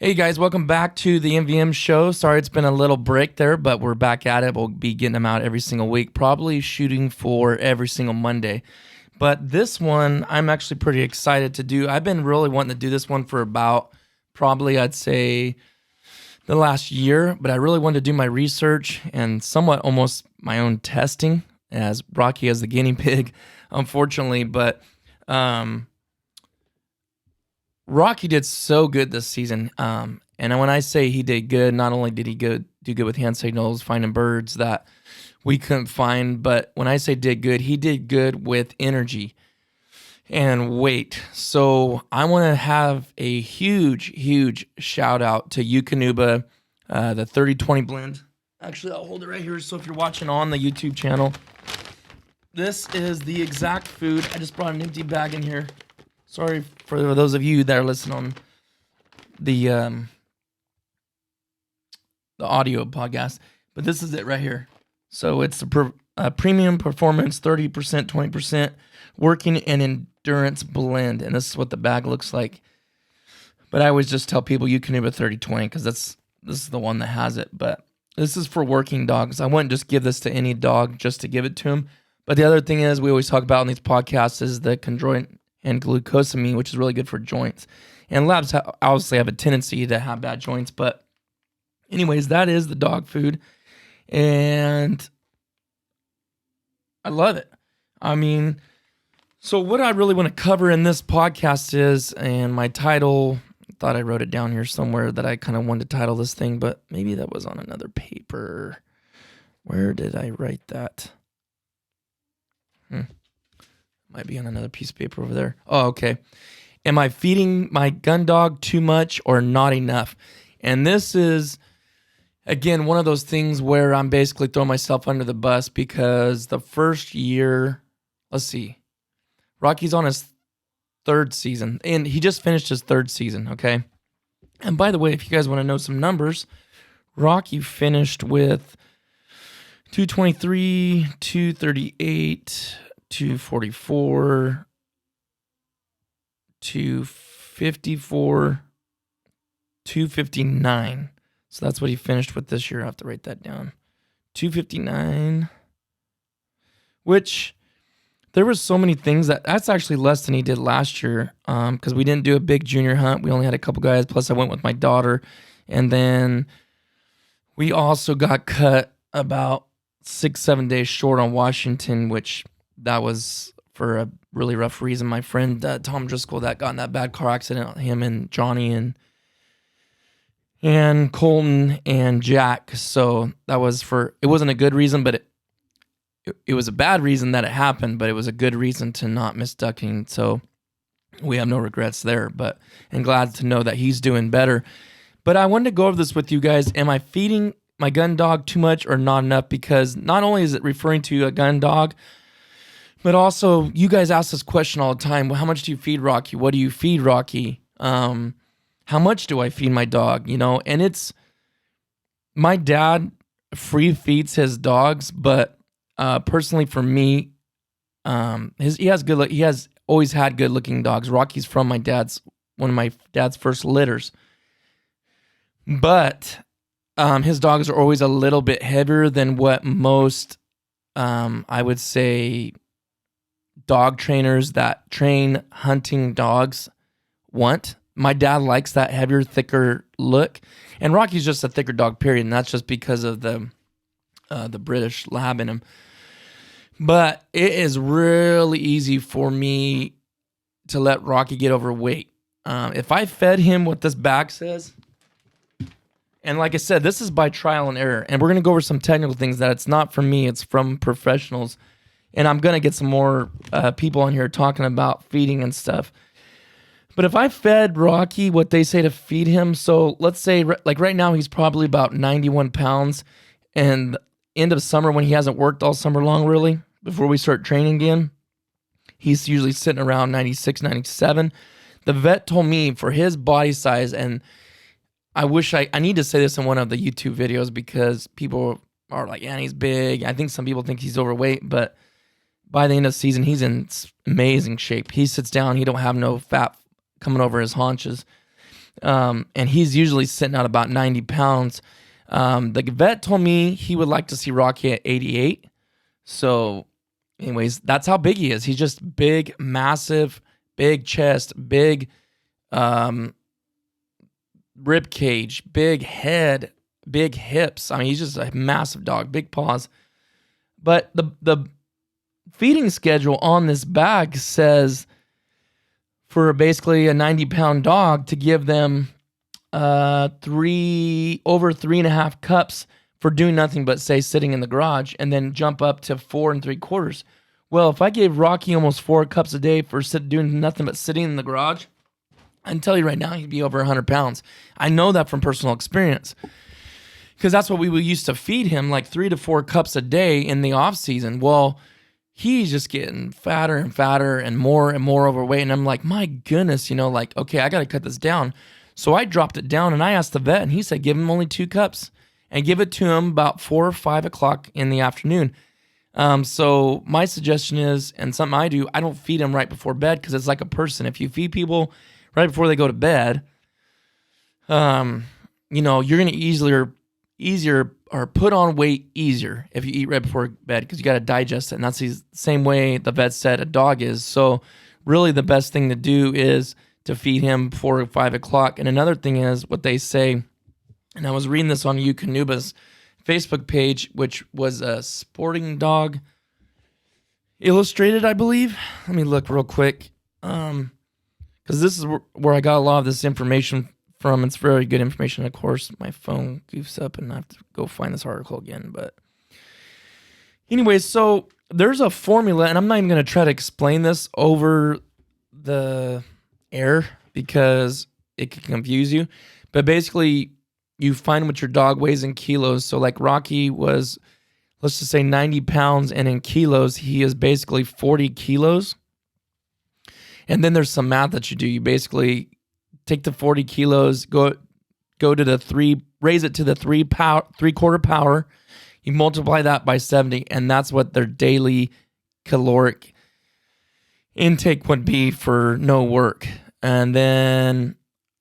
Hey guys, welcome back to the MVM Show. Sorry it's been a little break there, but we're back at it. We'll be getting them out every single week, probably shooting for every single Monday. But this one, I'm actually pretty excited to do. I've been really wanting to do this one for about probably, I'd say, the last year, but I really wanted to do my research and somewhat almost my own testing as Rocky as the guinea pig, unfortunately. But Rocky did so good this season. And when I say he did good, not only did he do good with hand signals, finding birds that we couldn't find, but when I say did good, he did good with energy and weight. So I want to have a huge shout out to Eukanuba, the 30-20 blend. Actually, I'll hold it right here. So if you're watching on the YouTube channel, this is the exact food. I just brought an empty bag in here. Sorry for those of you that are listening on the audio podcast, but this is it right here. So it's a premium performance, 30%, 20% working and endurance blend, and this is what the bag looks like. But I always just tell people you can do a 30-20 because this is the one that has it. But this is for working dogs. I wouldn't just give this to any dog just to give it to him. But the other thing is we always talk about in these podcasts is the chondroitin and glucosamine, which is really good for joints. And labs obviously have a tendency to have bad joints, but anyways, that is the dog food, and I love it. I mean, so what I really want to cover in this podcast is, and my title, I thought I wrote it down here somewhere that I kind of wanted to title this thing, but maybe that was on another paper. Where did I write that? Might be on another piece of paper over there. Oh, okay. Am I feeding my gun dog too much or not enough? And this is, again, one of those things where I'm basically throwing myself under the bus because the first year, let's see, Rocky's on his third season, and he just finished his third season, okay? And by the way, if you guys want to know some numbers, Rocky finished with 223, 238, 244, 254, 259. So that's what he finished with this year. I have to write that down. 259, which there was so many things that's actually less than he did last year because we didn't do a big junior hunt. We only had a couple guys, plus I went with my daughter. And then we also got cut about 6-7 days short on Washington, which that was for a really rough reason. My friend Tom Driscoll that got in that bad car accident, him and Johnny and Colton and Jack. So that was it wasn't a good reason, but it was a bad reason that it happened, but it was a good reason to not miss ducking. So we have no regrets there, and glad to know that he's doing better. But I wanted to go over this with you guys. Am I feeding my gun dog too much or not enough? Because not only is it referring to a gun dog, but also you guys ask this question all the time. Well, how much do you feed Rocky? What do you feed Rocky? How much do I feed my dog? And it's my dad free feeds his dogs, but personally for me, he has always had good looking dogs. Rocky's from one of my dad's first litters, but his dogs are always a little bit heavier than what most, I would say, dog trainers that train hunting dogs want. My dad likes that heavier, thicker look, and Rocky's just a thicker dog, period, and that's just because of the British lab in him. But it is really easy for me to let Rocky get overweight. If I fed him what this bag says, and like I said, this is by trial and error, and we're going to go over some technical things that it's not from me, it's from professionals, and I'm going to get some more people on here talking about feeding and stuff. But if I fed Rocky what they say to feed him, so let's say like right now he's probably about 91 pounds, and end of summer when he hasn't worked all summer long really, before we start training again, he's usually sitting around 96, 97. The vet told me for his body size, and I wish I need to say this in one of the YouTube videos because people are like, yeah, he's big. I think some people think he's overweight, but by the end of the season, he's in amazing shape. He sits down, he don't have no fat coming over his haunches. And he's usually sitting at about 90 pounds. The vet told me he would like to see Rocky at 88. So anyways, that's how big he is. He's just big, massive, big chest, big rib cage, big head, big hips. I mean, he's just a massive dog, big paws. But the feeding schedule on this bag says for basically a 90-pound dog to give them over 3.5 cups for doing nothing but, say, sitting in the garage, and then jump up to 4 3/4. Well, if I gave Rocky almost 4 cups a day for doing nothing but sitting in the garage, I can tell you right now he'd be over 100 pounds. I know that from personal experience because that's what we used to feed him, like 3 to 4 cups a day in the off season. Well, he's just getting fatter and fatter and more overweight. And I'm like, my goodness, like, okay, I got to cut this down. So I dropped it down and I asked the vet and he said, give him only 2 cups and give it to him about 4 or 5 o'clock in the afternoon. So my suggestion is, and something I do, I don't feed him right before bed because it's like a person. If you feed people right before they go to bed, you're going to easier or put on weight easier if you eat right before bed because you got to digest it. And that's the same way the vet said a dog is. So really the best thing to do is to feed him 4 or 5 o'clock. And another thing is what they say, and I was reading this on Eukanuba's Facebook page, which was a Sporting Dog Illustrated, I believe. Let me look real quick. Because this is where I got a lot of this information from. It's very good information. Of course, my phone goofs up and I have to go find this article again. But anyways, so there's a formula, and I'm not even going to try to explain this over the air because it can confuse you. But basically, you find what your dog weighs in kilos. So like Rocky was, let's just say 90 pounds, and in kilos, he is basically 40 kilos. And then there's some math that you do. You basically take the 40 kilos, go to the raise it to the 3/4 power. You multiply that by 70, and that's what their daily caloric intake would be for no work. And then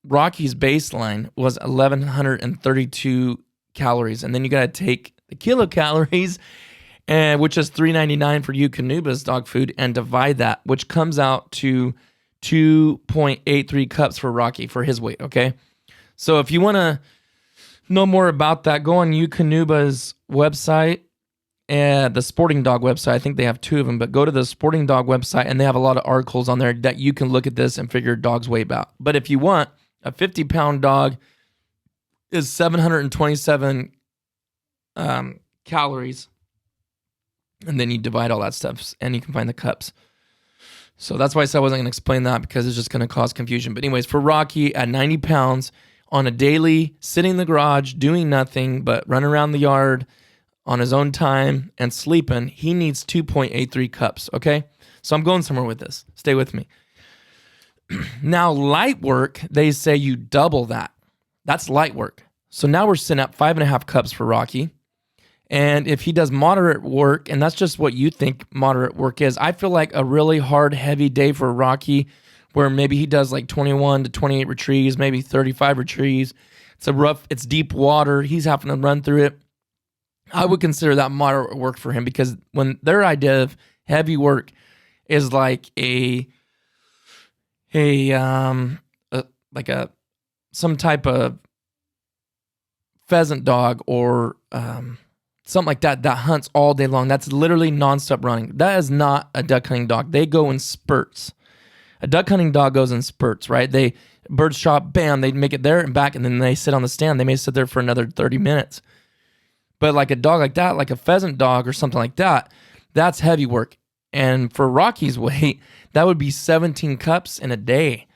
Rocky's baseline was 1,132 calories. And then you got to take the kilocalories, which is $3.99 for Eukanuba's dog food, and divide that, which comes out to 2.83 cups for Rocky for his weight, okay? So if you want to know more about that, go on Eukanuba's website and the Sporting Dog website. I think they have 2 of them, but go to the Sporting Dog website, and they have a lot of articles on there that you can look at this and figure your dog's weight out. But if you want, a 50-pound dog is 727 calories, and then you divide all that stuff, and you can find the cups. So that's why I said I wasn't going to explain that because it's just going to cause confusion. But anyways, for Rocky at 90 pounds on a daily, sitting in the garage, doing nothing but running around the yard on his own time and sleeping, he needs 2.83 cups, okay? So I'm going somewhere with this. Stay with me. Now, light work, they say you double that. That's light work. So now we're sitting at 5.5 cups for Rocky. And if he does moderate work, and that's just what you think moderate work is, I feel like a really hard, heavy day for Rocky, where maybe he does like 21 to 28 retrieves, maybe 35 retrieves. It's deep water. He's having to run through it. I would consider that moderate work for him because when their idea of heavy work is like some type of pheasant dog or something like that hunts all day long. That's literally nonstop running. That is not a duck hunting dog. They go in spurts. A duck hunting dog goes in spurts, right? They bird shot, bam, they make it there and back, and then they sit on the stand. They may sit there for another 30 minutes. But like a dog like that, like a pheasant dog or something like that, that's heavy work. And for Rocky's weight, that would be 17 cups in a day.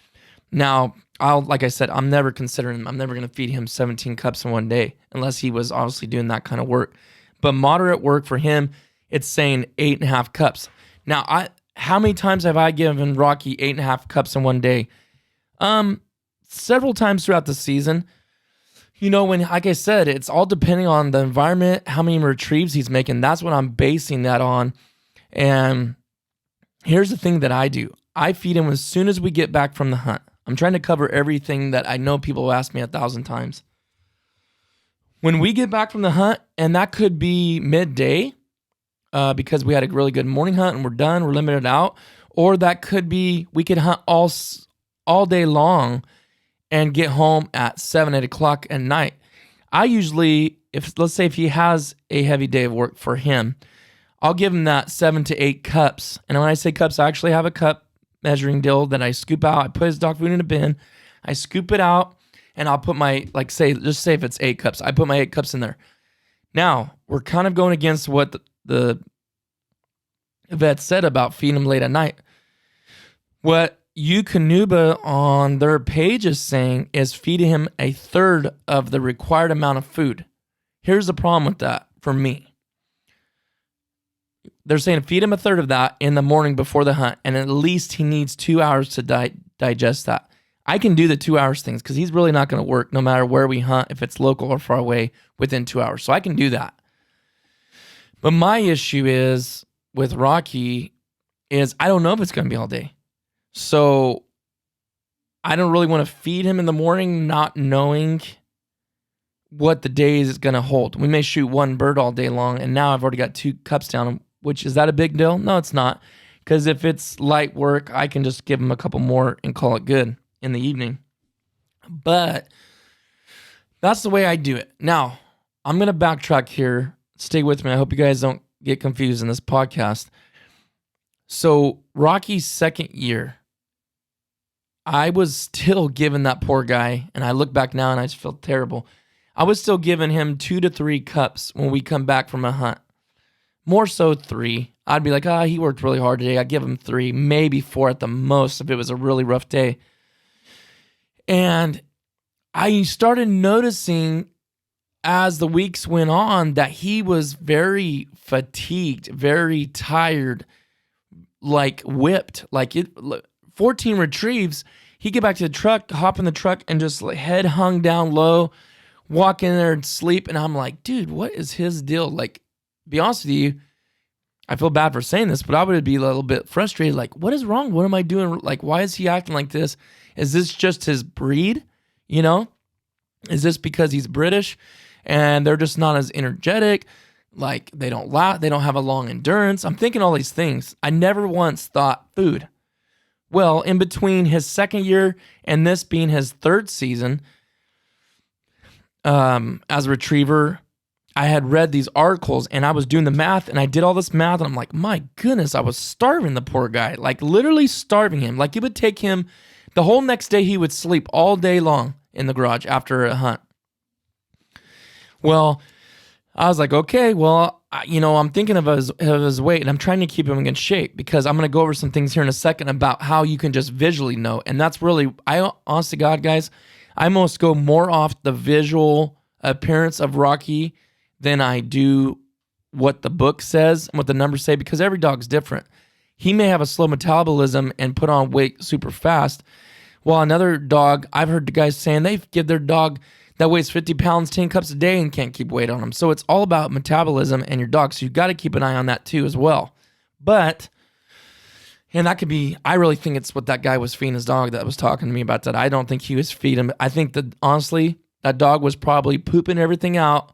Now, like I said, I'm never going to feed him 17 cups in one day unless he was obviously doing that kind of work. But moderate work for him, it's saying 8.5 cups. Now, how many times have I given Rocky 8.5 cups in one day? Several times throughout the season. When, like I said, it's all depending on the environment, how many retrieves he's making. That's what I'm basing that on. And here's the thing that I do. I feed him as soon as we get back from the hunt. I'm trying to cover everything that I know people ask me 1,000 times. When we get back from the hunt, and that could be midday, because we had a really good morning hunt and we're done, we're limited out, or that could be we could hunt all day long and get home at 7, 8 o'clock at night. I usually, let's say if he has a heavy day of work for him, I'll give him that 7 to 8 cups. And when I say cups, I actually have a cup measuring deal that I scoop out. I put his dog food in a bin. I scoop it out, and I'll put my, just say if it's 8 cups, I put my 8 cups in there. Now, we're kind of going against what the vet said about feeding him late at night. What Eukanuba on their page is saying is feeding him a third of the required amount of food. Here's the problem with that for me. They're saying feed him a third of that in the morning before the hunt, and at least he needs 2 hours to digest that. I can do the 2 hours things because he's really not going to work no matter where we hunt, if it's local or far away, within 2 hours. So I can do that. But my issue is with Rocky is I don't know if it's going to be all day. So I don't really want to feed him in the morning not knowing what the day is going to hold. We may shoot one bird all day long, and now I've already got 2 cups down, which is that a big deal? No, it's not. Because if it's light work, I can just give him a couple more and call it good in the evening. But that's the way I do it. Now, I'm going to backtrack here. Stay with me. I hope you guys don't get confused in this podcast. So Rocky's second year, I was still giving that poor guy, and I look back now and I just feel terrible. I was still giving him 2 to 3 cups when we come back from a hunt. More so 3. I'd be like, he worked really hard today. I'd give him 3, maybe 4 at the most if it was a really rough day. And I started noticing as the weeks went on that he was very fatigued, very tired, like whipped. 14 retrieves, he'd get back to the truck, hop in the truck, and just head hung down low, walk in there and sleep. And I'm like, dude, what is his deal? Be honest with you, I feel bad for saying this, but I would be a little bit frustrated. What is wrong? What am I doing? Why is he acting like this? Is this just his breed? Is this because he's British and they're just not as energetic? They don't have a long endurance. I'm thinking all these things. I never once thought food. Well, in between his second year and this being his third season as a retriever, I had read these articles and I was doing the math, and I did all this math, and I'm like, my goodness, I was starving the poor guy, literally starving him. It would take him the whole next day, he would sleep all day long in the garage after a hunt. Well, I was like, okay, well, I'm thinking of his weight, and I'm trying to keep him in good shape, because I'm going to go over some things here in a second about how you can just visually know. And that's really, honest to God, guys, I must go more off the visual appearance of Rocky than I do what the book says and what the numbers say, because every dog's different. He may have a slow metabolism and put on weight super fast, while another dog, I've heard the guys saying they give their dog that weighs 50 pounds 10 cups a day and can't keep weight on them. So it's all about metabolism and your dog. So you've got to keep an eye on that too as well. And that could be, I really think it's what that guy was feeding his dog that was talking to me about that. I don't think he was feeding him. I think that honestly, that dog was probably pooping everything out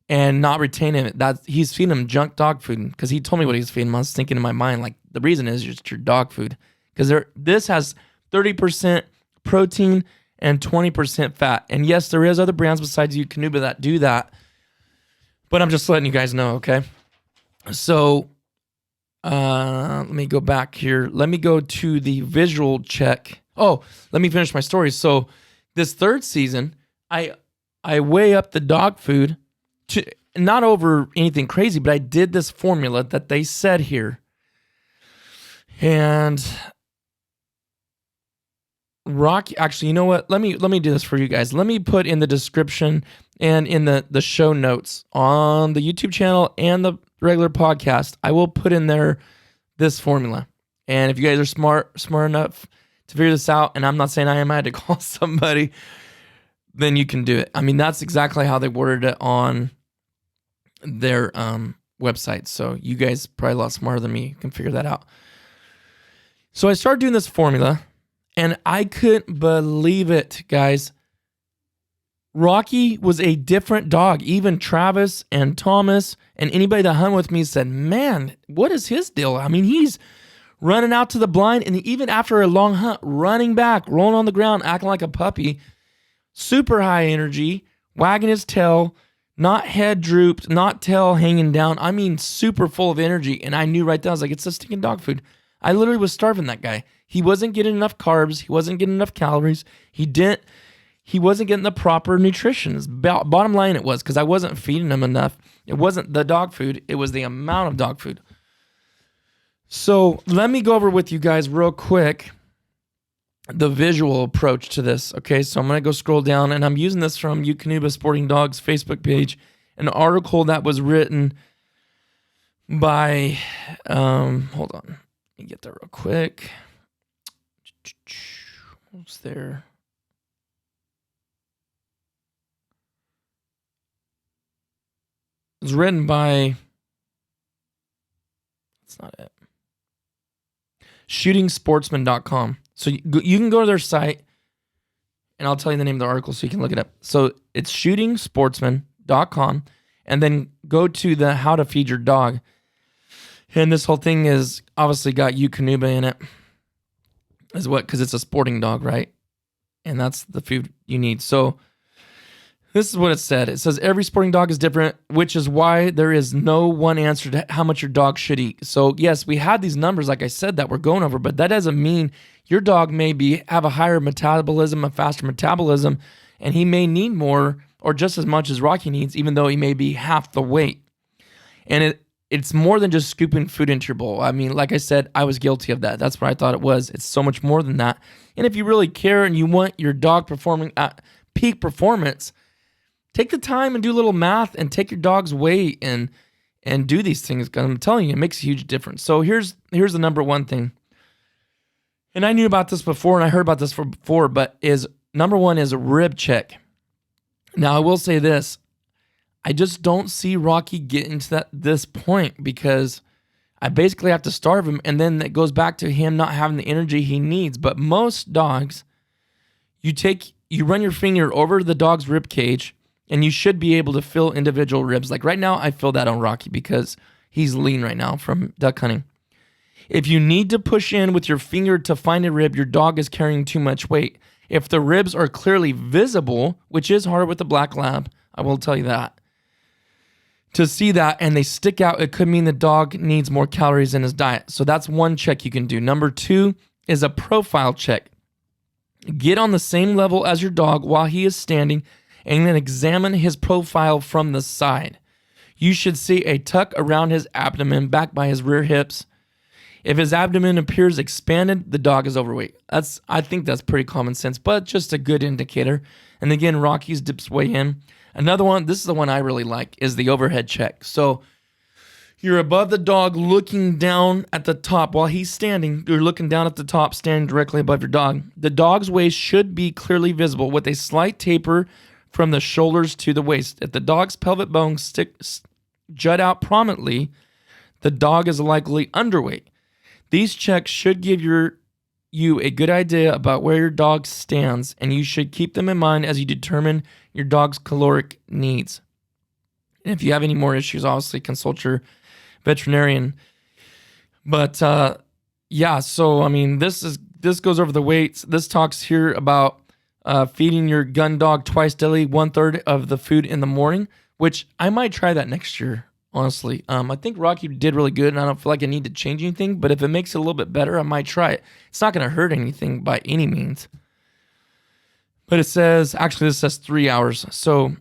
and not retaining it. That he's feeding him junk dog food, because he told me what he was feeding him. I was thinking in my mind, the reason is just your dog food, because this has 30% protein and 20% fat. And yes, there is other brands besides Eukanuba that do that, but I'm just letting you guys know, okay? So let me go back here. Let me go to the visual check. Oh, let me finish my story. So this third season, I weigh up the dog food, not over anything crazy, but I did this formula that they said here. And Rocky, actually, you know what? Let me do this for you guys. Let me put in the description and in the show notes on the YouTube channel and the regular podcast, I will put in there this formula. And if you guys are smart enough to figure this out, and I'm not saying I am, I had to call somebody, then you can do it. I mean, that's exactly how they worded it on their website. So you guys probably a lot smarter than me can figure that out. So I started doing this formula, And I couldn't believe it, guys. Rocky was a different dog. Even Travis and Thomas and anybody that hung with me said, man, what is his deal? I mean, he's running out to the blind, and even after a long hunt, running back, rolling on the ground, acting like a puppy, super high energy, wagging his tail, not head drooped, not tail hanging down. I mean, super full of energy. And I knew right then, I was like, it's the stinking dog food. I literally was starving that guy. He wasn't getting enough carbs. He wasn't getting enough calories. He wasn't getting the proper nutrition. Bottom line it was, because I wasn't feeding him enough. It wasn't the dog food. It was the amount of dog food. So let me go over with you guys real quick the visual approach to this. Okay, so I'm going to go scroll down, and I'm using this from Eukanuba Sporting Dogs Facebook page, an article that was written by, hold on, let me get there real quick. What's there? It's written by, that's not it, shootingsportsman.com. So you can go to their site, and I'll tell you the name of the article so you can look it up. So it's shootingsportsman.com, and then go to the how to feed your dog. And this whole thing is obviously got Eukanuba in it, is what, because it's a sporting dog, right? And that's the food you need. So this is what it said. It says every sporting dog is different, which is why there is no one answer to how much your dog should eat. So yes, we had these numbers, like I said, that we're going over, but that doesn't mean your dog may have a higher metabolism, a faster metabolism, and he may need more or just as much as Rocky needs, even though he may be half the weight. And it's more than just scooping food into your bowl. I mean, like I said, I was guilty of that. That's what I thought it was. It's so much more than that. And if you really care and you want your dog performing at peak performance, take the time and do a little math and take your dog's weight and do these things, because I'm telling you, it makes a huge difference. So here's the number one thing. And I knew about this before, and I heard about this before, but number one is a rib check. Now, I will say this. I just don't see Rocky getting to this point, because I basically have to starve him, and then it goes back to him not having the energy he needs. But most dogs, you run your finger over the dog's rib cage, and you should be able to feel individual ribs. Like right now, I feel that on Rocky because he's lean right now from duck hunting. If you need to push in with your finger to find a rib, your dog is carrying too much weight. If the ribs are clearly visible, which is hard with the black lab, I will tell you that, to see that and they stick out, it could mean the dog needs more calories in his diet. So that's one check you can do. Number two is a profile check. Get on the same level as your dog while he is standing, and then examine his profile from the side. You should see a tuck around his abdomen, back by his rear hips. If his abdomen appears expanded, the dog is overweight. I think that's pretty common sense, but just a good indicator. And again, Rocky's dips weigh in. Another one, this is the one I really like, is the overhead check. So you're above the dog looking down at the top while he's standing. You're looking down at the top, standing directly above your dog. The dog's waist should be clearly visible with a slight taper from the shoulders to the waist. If the dog's pelvic bones jut out prominently, the dog is likely underweight. These checks should give you a good idea about where your dog stands, and you should keep them in mind as you determine your dog's caloric needs. And if you have any more issues, obviously consult your veterinarian. But yeah, so I mean, this goes over the weights. This talks here about feeding your gun dog twice daily, 1/3 of the food in the morning, which I might try that next year, honestly. I think Rocky did really good, and I don't feel like I need to change anything, but if it makes it a little bit better, I might try it. It's not going to hurt anything by any means. But this says 3 hours. So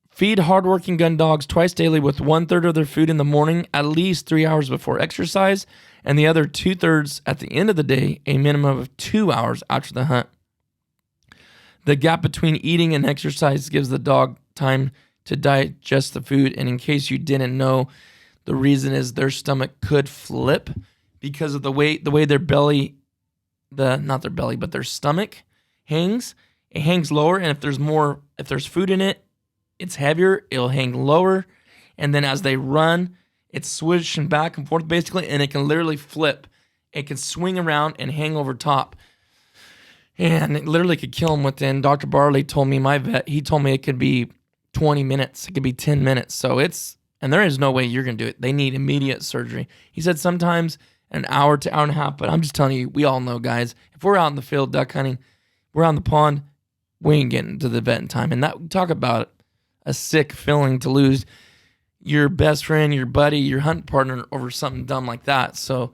feed hardworking gun dogs twice daily with 1/3 of their food in the morning, at least 3 hours before exercise, and the other 2/3 at the end of the day, a minimum of 2 hours after the hunt. The gap between eating and exercise gives the dog time to digest the food. And in case you didn't know, the reason is their stomach could flip because of the way their belly, not their belly, but their stomach hangs. It hangs lower, and if there's food in it, it's heavier, it'll hang lower. And then as they run, it's swishing back and forth basically, and it can literally flip. It can swing around and hang over top. And it literally could kill him within, Dr. Barley told me, my vet, he told me it could be 20 minutes. It could be 10 minutes. So and there is no way you're going to do it. They need immediate surgery. He said sometimes an hour to hour and a half, but I'm just telling you, we all know, guys, if we're out in the field duck hunting, we're on the pond, we ain't getting to the vet in time. And that, talk about a sick feeling to lose your best friend, your buddy, your hunt partner over something dumb like that. So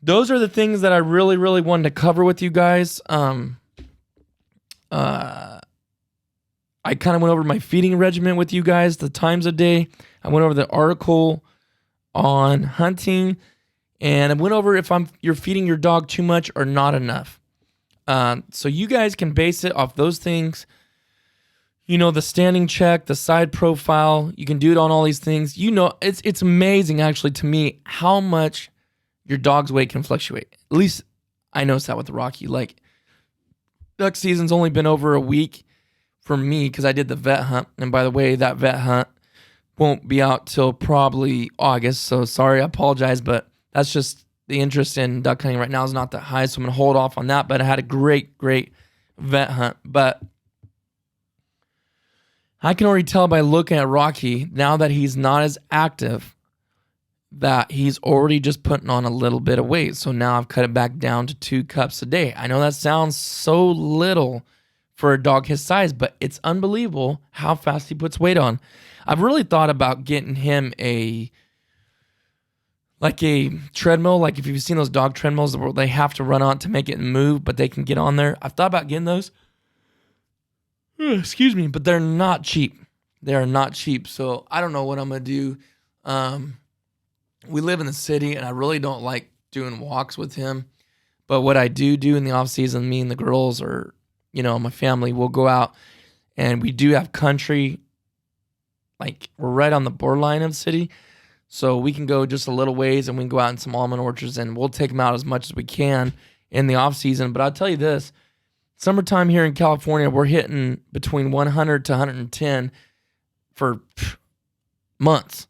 those are the things that I really, really wanted to cover with you guys. I kind of went over my feeding regimen with you guys, the times a day. I went over the article on hunting, and I went over if you're feeding your dog too much or not enough. So you guys can base it off those things. You know, the standing check, the side profile. You can do it on all these things. You know, it's amazing actually to me how much your dog's weight can fluctuate. At least I noticed that with Rocky. Like, duck season's only been over a week for me because I did the vet hunt. And by the way, that vet hunt won't be out till probably August. So sorry, I apologize, but that's just the interest in duck hunting right now is not that high. So I'm going to hold off on that. But I had a great, great vet hunt. But I can already tell by looking at Rocky, now that he's not as active, that he's already just putting on a little bit of weight. So now I've cut it back down to 2 cups a day. I know that sounds so little for a dog his size, but it's unbelievable how fast he puts weight on. I've really thought about getting him a treadmill, like if you've seen those dog treadmills where they have to run on to make it move, but they can get on there. I've thought about getting those. Excuse me, but they're not cheap. They are not cheap. So I don't know what I'm going to do. We live in the city, and I really don't like doing walks with him. But what I do in the off season, me and the girls or, my family will go out, and we do have country. Like, we're right on the borderline of the city. So we can go just a little ways, and we can go out in some almond orchards, and we'll take them out as much as we can in the off season. But I'll tell you this, summertime here in California, we're hitting between 100 to 110 for months.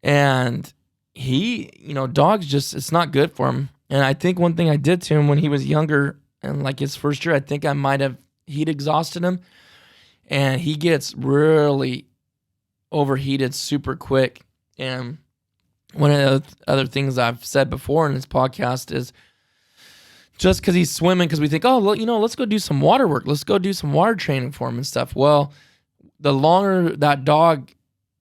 And he, dogs just, it's not good for him. And I think one thing I did to him when he was younger and like his first year, I think I might have heat exhausted him. And he gets really overheated super quick. And one of the other things I've said before in this podcast is just because he's swimming, because we think, oh, well, let's go do some water work. Let's go do some water training for him and stuff. Well, the longer that dog's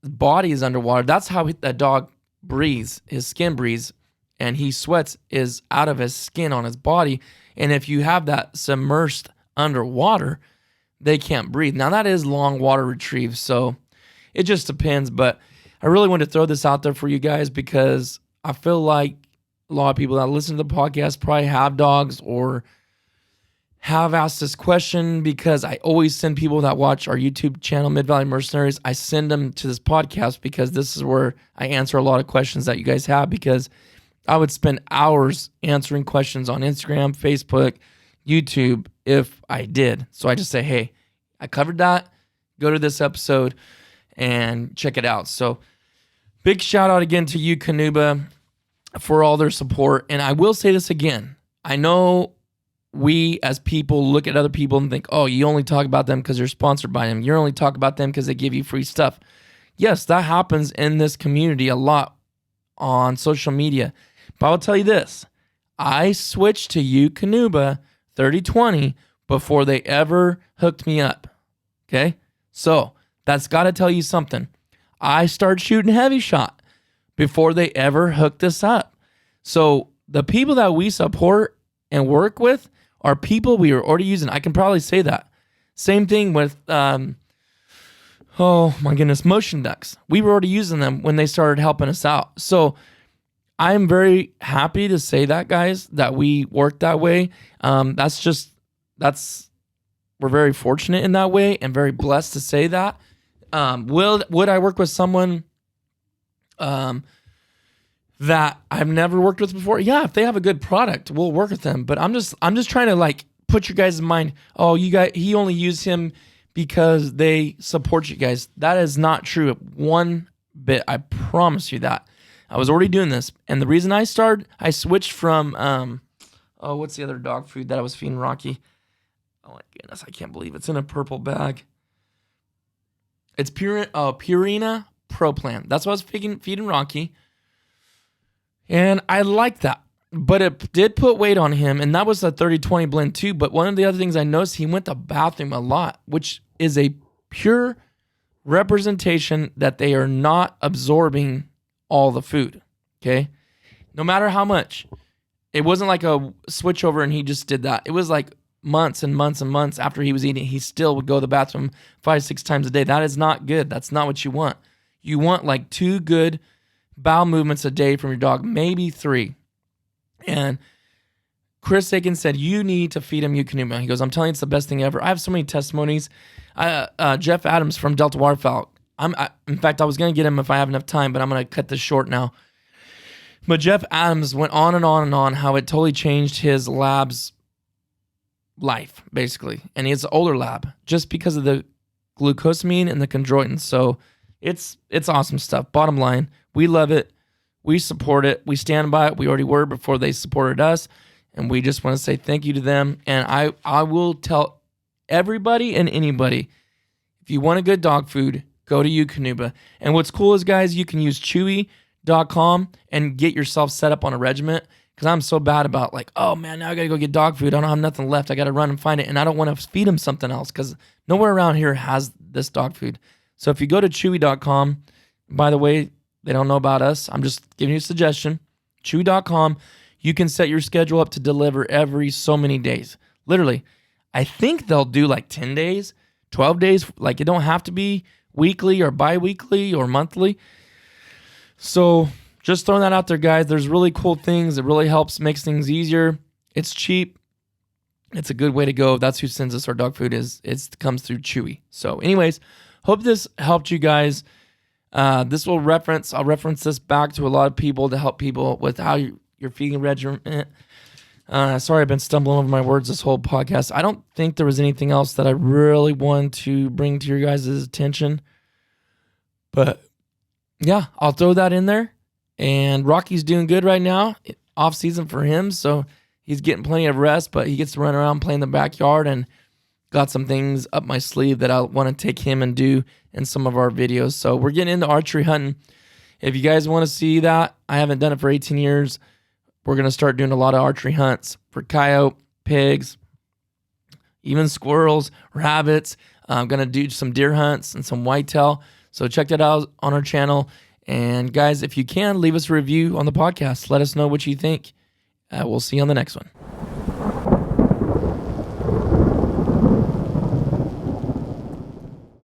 body is underwater, that's how that dog breathes. His skin breathes, and he sweats is out of his skin on his body. And if you have that submersed underwater, they can't breathe. Now, that is long water retrieve, so it just depends. But I really want to throw this out there for you guys because I feel like a lot of people that listen to the podcast probably have dogs or have asked this question, because I always send people that watch our YouTube channel, Mid-Valley Mercenaries, I send them to this podcast because this is where I answer a lot of questions that you guys have, because I would spend hours answering questions on Instagram, Facebook, YouTube if I did. So I just say, hey, I covered that. Go to this episode and check it out. So big shout out again to you, Canuba, for all their support. And I will say this again. I know we as people look at other people and think, oh, you only talk about them because you're sponsored by them. You only talk about them because they give you free stuff. Yes, that happens in this community a lot on social media. But I'll tell you this. I switched to you, Canuba 3020 before they ever hooked me up. Okay? So that's got to tell you something. I started shooting heavy shot before they ever hooked us up. So the people that we support and work with are people we are already using. I can probably say that. Same thing with, motion ducks. We were already using them when they started helping us out. So I'm very happy to say that, guys, that we work that way. We're very fortunate in that way and very blessed to say that. Would I work with someone that I've never worked with before? Yeah, if they have a good product, we'll work with them. But I'm just trying to put your guys in mind. Oh, he only used him because they support you guys. That is not true one bit. I promise you that. I was already doing this, and the reason I switched from Oh, what's the other dog food that I was feeding Rocky? Oh my goodness, I can't believe it's in a purple bag. It's Purina Pro Plan. That's what I was feeding Rocky. And I like that. But it did put weight on him, and that was a 30-20 blend too. But one of the other things I noticed, he went to the bathroom a lot, which is a pure representation that they are not absorbing all the food, okay? No matter how much. It wasn't like a switch over and he just did that. It was like months and months and months after he was eating, he still would go to the bathroom 5-6 times a day. That is not good. That's not what you want. You want like 2 good bowel movements a day from your dog, maybe 3. And Chris Sagan said, you need to feed him Eukanuba. He goes, I'm telling you, it's the best thing ever. I have so many testimonies. Jeff Adams from Delta Waterfowl. In fact, I was going to get him if I have enough time, but I'm going to cut this short now. But Jeff Adams went on and on and on how it totally changed his lab's life, basically. And he's an older lab just because of the glucosamine and the chondroitin. So it's awesome stuff. Bottom line, we love it. We support it. We stand by it. We already were before they supported us. And we just want to say thank you to them. And I will tell everybody and anybody, if you want a good dog food, go to Eukanuba. And what's cool is, guys, you can use Chewy.com and get yourself set up on a regiment. Because I'm so bad about like, oh man, now I got to go get dog food. I don't have nothing left. I got to run and find it. And I don't want to feed him something else because nowhere around here has this dog food. So if you go to Chewy.com, by the way, they don't know about us. I'm just giving you a suggestion. Chewy.com. You can set your schedule up to deliver every so many days. Literally, I think they'll do like 10 days, 12 days. Like it don't have to be weekly or bi-weekly or monthly. So just throwing that out there, guys. There's really cool things. It really helps, makes things easier. It's cheap. It's a good way to go. That's who sends us our dog food it comes through Chewy. So anyways, hope this helped you guys. I'll reference this back to a lot of people to help people with how your feeding regimen. Sorry, I've been stumbling over my words this whole podcast. I don't think there was anything else that I really wanted to bring to your guys' attention. But yeah, I'll throw that in there. And Rocky's doing good right now. Off season for him, so he's getting plenty of rest, but he gets to run around, play in the backyard, and got some things up my sleeve that I want to take him and do in some of our videos. So we're getting into archery hunting. If you guys want to see that, I haven't done it for 18 years. We're going to start doing a lot of archery hunts for coyote, pigs, even squirrels, rabbits. I'm going to do some deer hunts and some whitetail. So check that out on our channel. And guys, if you can, leave us a review on the podcast. Let us know what you think. We'll see you on the next one.